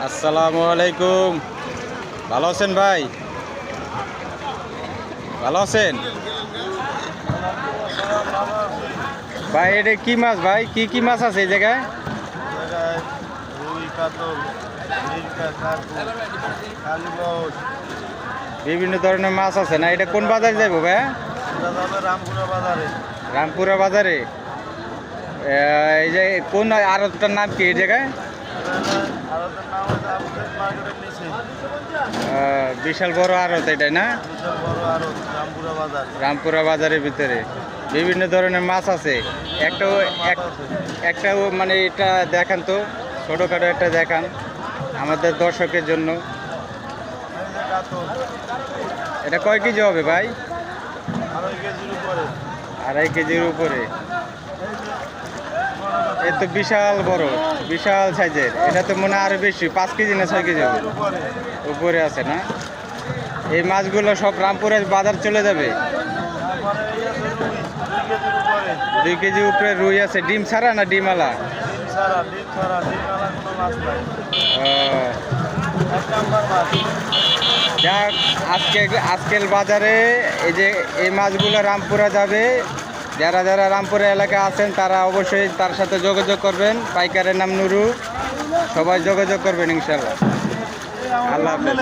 আসসালামু আলাইকুম। ভালো আছেন ভাই? ভালো আছেন ভাই? এটা কি মাছ ভাই? কি কি মাছ আছে এই জায়গায়? রুই, কাতল, মিরকা, কার্পু, কালীবাউস। বিভিন্ন ধরনের মাছ আছে না? এটা কোন বাজারে যাইব ভাই? এটা যাবে রামপুরা বাজারে। রামপুরা বাজারে। এই যে কোন আড়তটার নাম কি এই জায়গায়? আরতের নাম হচ্ছে আবুদের মার্কেটের নিচে। বিশাল বড় আড়ত এটাই না? বিশাল বড় আরত রামপুরা বাজার। রামপুরা বাজারের ভিতরে বিভিন্ন ধরনের মাছ আছে। একটা একটা মানে এটা দেখান তো, ছোটোখাটো একটা দেখান আমাদের দর্শকের জন্য। এই যে কাতল, এটা কয় কেজি হবে ভাই? 2.5 কেজির উপরে। 2.5 কেজির উপরে। এ তো বিশাল বড়, বিশাল সাইজের। এটা তো মনে হয় আরো বেশি, 5 কেজি না 6 কেজি হবে? এর উপরে। উপরে আছে না? এই মাছগুলো সব রামপুরের বাজার চলে যাবে। তারপরে এই আছে রুই, 2 2 কেজির উপরে। কেজি উপরে রুই আছে। ডিম ছাড়া না ডিমালা? ডিম ছাড়া, ডিম আলা কোনো মাছ নাই। আহ, 1 নাম্বার মাছ। যাক, আজকের বাজারে এই যে এই মাছগুলো রামপুরা যাবে। যারা যারা রামপুরা এলাকায় আছেন তারা অবশ্যই তার সাথে যোগাযোগ করবেন। পাইকারের নাম নুরু। সবাই যোগাযোগ করবেন ইনশাল্লাহ। আল্লাহ হাফেজ।